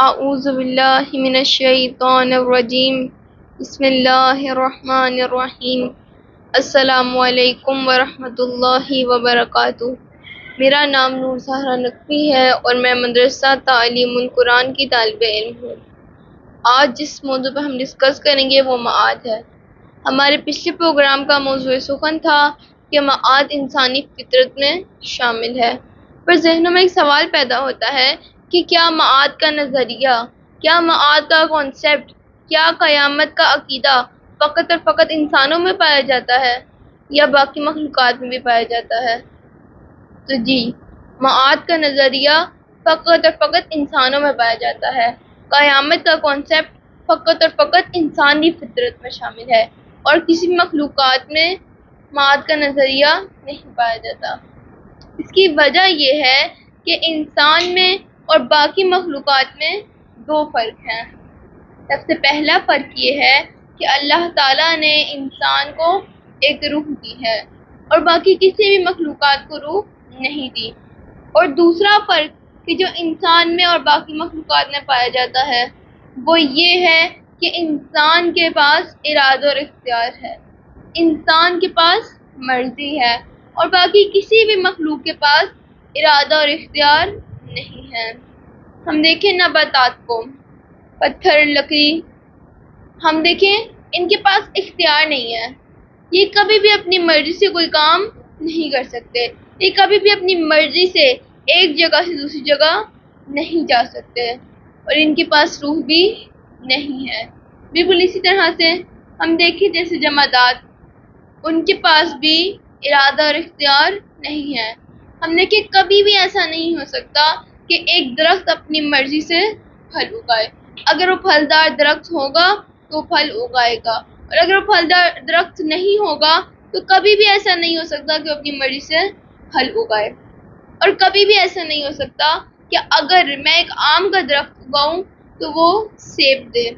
اعوذ باللہ من الشیطان الرجیم بسم اللہ الرحمن الرحیم السلام علیکم ورحمۃ اللہ وبرکاتہ۔ میرا نام نور زہرا نقوی ہے اور میں مدرسہ تعلیم القرآن کی طالب علم ہوں۔ آج جس موضوع پہ ہم ڈسکس کریں گے وہ معاد ہے۔ ہمارے پچھلے پروگرام کا موضوع سخن تھا کہ معاد انسانی فطرت میں شامل ہے، پر ذہنوں میں ایک سوال پیدا ہوتا ہے کہ کیا معاد کا نظریہ، کیا معاد کا کانسیپٹ، کیا قیامت کا عقیدہ فقط اور فقط انسانوں میں پایا جاتا ہے یا باقی مخلوقات میں بھی پایا جاتا ہے؟ تو جی، معاد کا نظریہ فقط اور فقط انسانوں میں پایا جاتا ہے۔ قیامت کا کانسیپٹ فقط اور فقط انسانی فطرت میں شامل ہے اور کسی بھی مخلوقات میں معاد کا نظریہ نہیں پایا جاتا۔ اس کی وجہ یہ ہے کہ انسان میں اور باقی مخلوقات میں دو فرق ہیں۔ سب سے پہلا فرق یہ ہے کہ اللہ تعالیٰ نے انسان کو ایک روح دی ہے اور باقی کسی بھی مخلوقات کو روح نہیں دی۔ اور دوسرا فرق کہ جو انسان میں اور باقی مخلوقات میں پایا جاتا ہے وہ یہ ہے کہ انسان کے پاس ارادہ اور اختیار ہے، انسان کے پاس مرضی ہے، اور باقی کسی بھی مخلوق کے پاس ارادہ اور اختیار نہیں ہے۔ ہم دیکھیں نباتات کو، پتھر، لکڑی، ہم دیکھیں ان کے پاس اختیار نہیں ہے، یہ کبھی بھی اپنی مرضی سے کوئی کام نہیں کر سکتے، یہ کبھی بھی اپنی مرضی سے ایک جگہ سے دوسری جگہ نہیں جا سکتے، اور ان کے پاس روح بھی نہیں ہے۔ بالکل اسی طرح سے ہم دیکھیں جیسے جمادات، ان کے پاس بھی ارادہ اور اختیار نہیں ہے۔ ہم نے کہ کبھی بھی ایسا نہیں ہو سکتا کہ ایک درخت اپنی مرضی سے پھل اگائے۔ اگر وہ پھلدار درخت ہوگا تو پھل اگائے گا، اور اگر وہ پھلدار درخت نہیں ہوگا تو کبھی بھی ایسا نہیں ہو سکتا کہ وہ اپنی مرضی سے پھل اگائے۔ اور کبھی بھی ایسا نہیں ہو سکتا کہ اگر میں ایک آم کا درخت اگاؤں تو وہ سیب دے،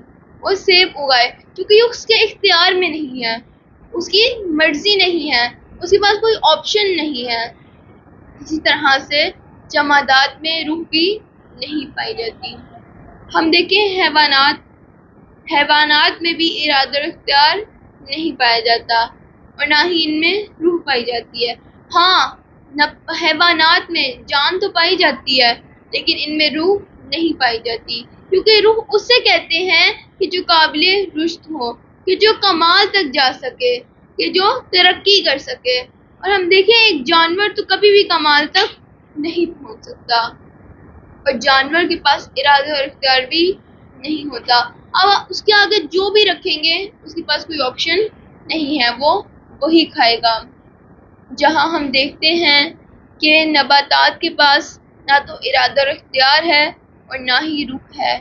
وہ سیب اگائے، کیونکہ یہ اس کے اختیار میں نہیں ہے، اس کی مرضی نہیں ہے، اس کے پاس کوئی آپشن نہیں ہے۔ اسی طرح سے جمادات میں روح بھی نہیں پائی جاتی۔ ہم دیکھیں حیوانات میں بھی ارادہ اور اختیار نہیں پایا جاتا اور نہ ہی ان میں روح پائی جاتی ہے۔ ہاں، حیوانات میں جان تو پائی جاتی ہے لیکن ان میں روح نہیں پائی جاتی، کیونکہ روح اسے کہتے ہیں کہ جو قابل رشد ہو، کہ جو کمال تک جا سکے، کہ جو ترقی کر سکے۔ اور ہم دیکھیں ایک جانور تو کبھی بھی کمال تک نہیں پہنچ سکتا، اور جانور کے پاس ارادہ اور اختیار بھی نہیں ہوتا۔ اب اس کے آگے جو بھی رکھیں گے اس کے پاس کوئی آپشن نہیں ہے، وہ وہی کھائے گا۔ جہاں ہم دیکھتے ہیں کہ نباتات کے پاس نہ تو ارادہ اور اختیار ہے اور نہ ہی روح ہے،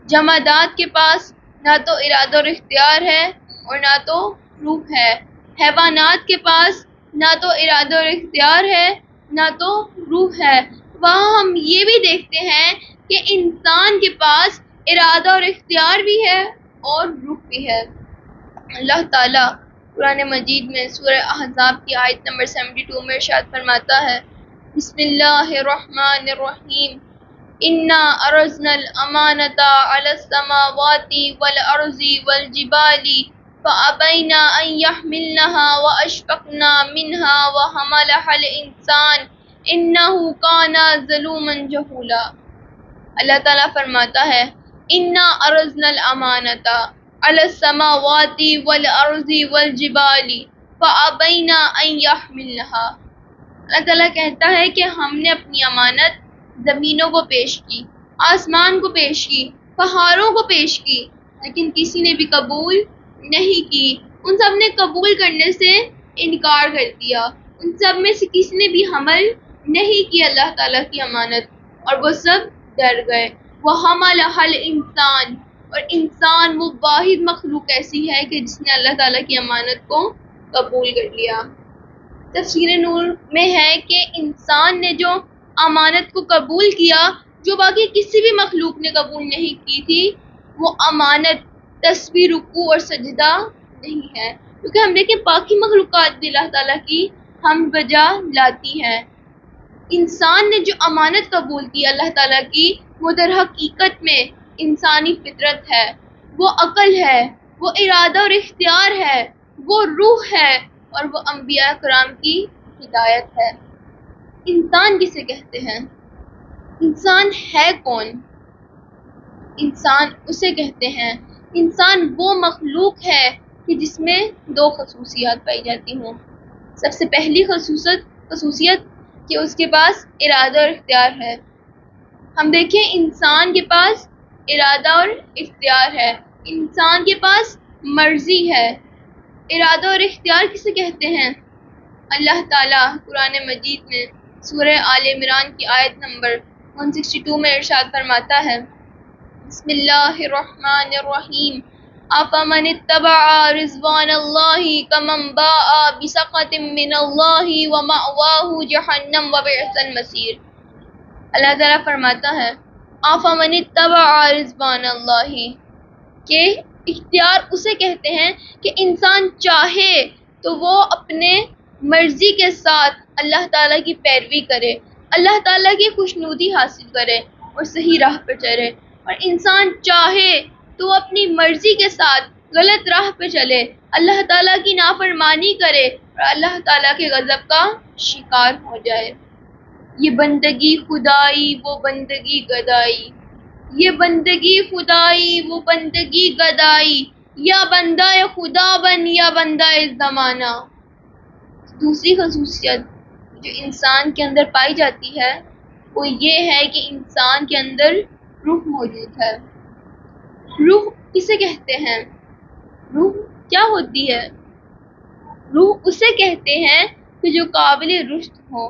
جمادات کے پاس نہ تو ارادہ اور اختیار ہے اور نہ تو روح ہے، حیوانات کے پاس نہ تو ارادہ اور اختیار ہے نہ تو روح ہے۔ وہاں ہم یہ بھی دیکھتے ہیں کہ انسان کے پاس ارادہ اور اختیار بھی ہے اور روح بھی ہے۔ اللہ تعالیٰ قرآن مجید میں سورہ احزاب کی آیت نمبر 72 میں ارشاد فرماتا ہے، بسم اللہ الرحمن الرحیم، انا عرضنا الامانۃ علی السماوات والارض والجبال فابین ان یحملنها واشفقن منها وحملها الانسان انہ کان ظلوما جہولا۔ اللہ تعالیٰ فرماتا ہے، انا عرضنا الامانۃ علی السماوات والارض والجبال فابین ان یحملنها۔ اللہ تعالیٰ کہتا ہے کہ ہم نے اپنی امانت زمینوں کو پیش کی، آسمان کو پیش کی، پہاڑوں کو پیش کی، لیکن کسی نے بھی قبول نہیں کی۔ ان سب نے قبول کرنے سے انکار کر دیا، ان سب میں سے کسی نے بھی حمل نہیں کیا اللہ تعالیٰ کی امانت، اور وہ سب ڈر گئے۔ وَحَمَلَهَا الْإِنسَانُ، اور انسان وہ واحد مخلوق ایسی ہے کہ جس نے اللہ تعالیٰ کی امانت کو قبول کر لیا۔ تفسیر نور میں ہے کہ انسان نے جو امانت کو قبول کیا جو باقی کسی بھی مخلوق نے قبول نہیں کی تھی، وہ امانت تسبیح، رکوع اور سجدہ نہیں ہے، کیونکہ ہم دیکھیں باقی مخلوقات بھی اللہ تعالیٰ کی حمد بجا لاتی ہیں۔ انسان نے جو امانت قبول کی اللہ تعالیٰ کی، وہ در حقیقت میں انسانی فطرت ہے، وہ عقل ہے، وہ ارادہ اور اختیار ہے، وہ روح ہے، اور وہ انبیاء کرام کی ہدایت ہے۔ انسان کسے کہتے ہیں؟ انسان ہے کون؟ انسان اسے کہتے ہیں، انسان وہ مخلوق ہے کہ جس میں دو خصوصیات پائی جاتی ہوں۔ سب سے پہلی خصوصیت کہ اس کے پاس ارادہ اور اختیار ہے۔ ہم دیکھیں انسان کے پاس ارادہ اور اختیار ہے، انسان کے پاس مرضی ہے۔ ارادہ اور اختیار کسے کہتے ہیں؟ اللہ تعالیٰ قرآن مجید میں سورہ آل عمران کی آیت نمبر 162 میں ارشاد فرماتا ہے، بسم اللہ الرحمن الرحیم، افمن اتبع رضوان اللہ کمن باء بسخط من اللہ ومأواہ جہنم وبئس المصیر۔ اللہ تعالیٰ فرماتا ہے افمن اتبع رضوان اللہ، کہ اختیار اسے کہتے ہیں کہ انسان چاہے تو وہ اپنے مرضی کے ساتھ اللہ تعالیٰ کی پیروی کرے، اللہ تعالیٰ کی خوشنودی حاصل کرے اور صحیح راہ پہ چلے، اور انسان چاہے تو وہ اپنی مرضی کے ساتھ غلط راہ پہ چلے، اللہ تعالیٰ کی نافرمانی کرے اور اللہ تعالیٰ کے غضب کا شکار ہو جائے۔ یہ بندگی خدائی وہ بندگی گدائی، یہ بندگی خدائی وہ بندگی گدائی، یا بندہ خدا بن یا بندہ زمانہ۔ دوسری خصوصیت جو انسان کے اندر پائی جاتی ہے وہ یہ ہے کہ انسان کے اندر روح موجود ہے۔ روح کسے کہتے ہیں؟ روح کیا ہوتی ہے؟ روح اسے کہتے ہیں کہ جو قابل رشد ہو،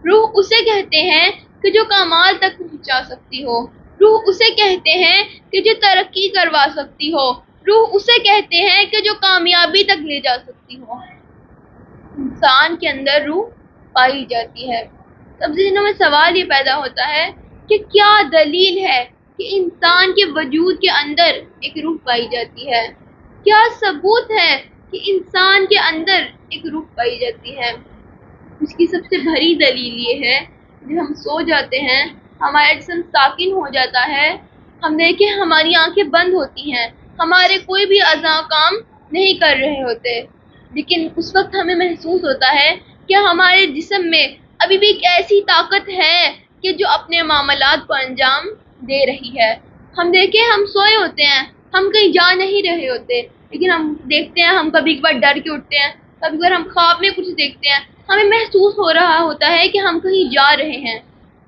روح اسے کہتے ہیں کہ جو کمال تک پہنچا سکتی ہو، روح اسے کہتے ہیں کہ جو ترقی کروا سکتی ہو، روح اسے کہتے ہیں کہ جو کامیابی تک لے جا سکتی ہو۔ انسان کے اندر روح پائی جاتی ہے۔ تب ذہنوں میں سوال یہ پیدا ہوتا ہے کہ کیا دلیل ہے کہ انسان کے وجود کے اندر ایک روح پائی جاتی ہے؟ کیا ثبوت ہے کہ انسان کے اندر ایک روح پائی جاتی ہے؟ اس کی سب سے بڑی دلیل یہ ہے، جب ہم سو جاتے ہیں ہمارا جسم ساکن ہو جاتا ہے، ہم دیکھیں ہماری آنکھیں بند ہوتی ہیں، ہمارے کوئی بھی اعضاء کام نہیں کر رہے ہوتے، لیکن اس وقت ہمیں محسوس ہوتا ہے کہ ہمارے جسم میں ابھی بھی ایک ایسی طاقت ہے کہ جو اپنے معاملات کو انجام دے رہی ہے۔ ہم دیکھیں ہم سوئے ہوتے ہیں، ہم کہیں جا نہیں رہے ہوتے، لیکن ہم دیکھتے ہیں ہم کبھی کبھار ڈر کے اٹھتے ہیں، کبھی کبھار ہم خواب میں کچھ دیکھتے ہیں، ہمیں محسوس ہو رہا ہوتا ہے کہ ہم کہیں جا رہے ہیں،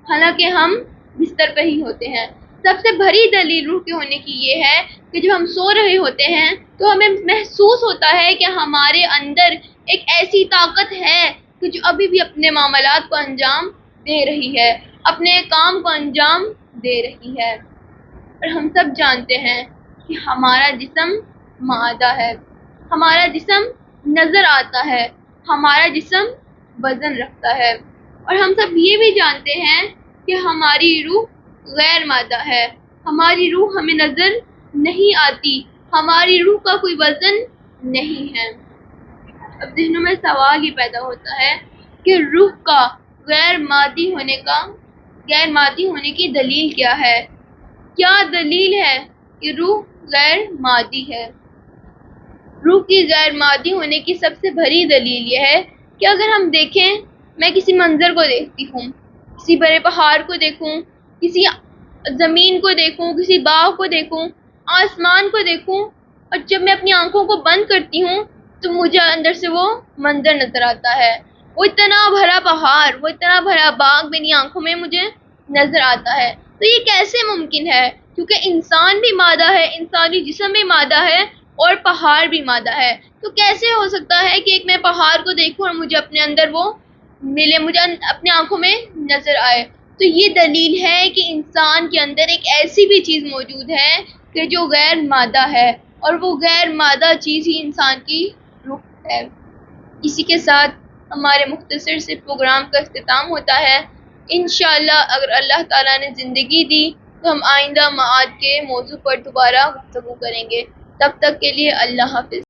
حالانکہ ہم بستر پہ ہی ہوتے ہیں۔ سب سے بڑی دلیل روح کے ہونے کی یہ ہے کہ جب ہم سو رہے ہوتے ہیں تو ہمیں محسوس ہوتا ہے کہ ہمارے اندر ایک ایسی طاقت ہے کہ جو ابھی بھی اپنے معاملات کو انجام دے رہی ہے، اپنے کام کو انجام دے رہی ہے۔ اور ہم سب جانتے ہیں کہ ہمارا جسم مادہ ہے، ہمارا جسم نظر آتا ہے، ہمارا جسم وزن رکھتا ہے، اور ہم سب یہ بھی جانتے ہیں کہ ہماری روح غیر مادہ ہے، ہماری روح ہمیں نظر نہیں آتی، ہماری روح کا کوئی وزن نہیں ہے۔ اب ذہنوں میں سوال یہ پیدا ہوتا ہے کہ روح کا غیر مادی ہونے کی دلیل کیا ہے؟ کیا دلیل ہے کہ روح غیر مادی ہے؟ روح کی غیر مادی ہونے کی سب سے بڑی دلیل یہ ہے کہ اگر ہم دیکھیں، میں کسی منظر کو دیکھتی ہوں، کسی بڑے پہاڑ کو دیکھوں، کسی زمین کو دیکھوں، کسی باغ کو دیکھوں، آسمان کو دیکھوں، اور جب میں اپنی آنکھوں کو بند کرتی ہوں تو مجھے اندر سے وہ منظر نظر آتا ہے، وہ اتنا بھرا پہاڑ، وہ اتنا بھرا باغ میری آنکھوں میں مجھے نظر آتا ہے۔ تو یہ کیسے ممکن ہے؟ کیونکہ انسان بھی مادہ ہے، انسانی جسم بھی مادہ ہے، اور پہاڑ بھی مادہ ہے۔ تو کیسے ہو سکتا ہے کہ ایک میں پہاڑ کو دیکھوں اور مجھے اپنے اندر وہ ملے، مجھے اپنے آنکھوں میں نظر آئے؟ تو یہ دلیل ہے کہ انسان کے اندر ایک ایسی بھی چیز موجود ہے کہ جو غیر مادہ ہے، اور وہ غیر مادہ چیز ہی انسان کی روح ہے۔ اسی کے ساتھ ہمارے مختصر سے پروگرام کا اختتام ہوتا ہے۔ انشاءاللہ اگر اللہ تعالیٰ نے زندگی دی تو ہم آئندہ معاد کے موضوع پر دوبارہ گفتگو کریں گے۔ تب تک کے لیے اللہ حافظ۔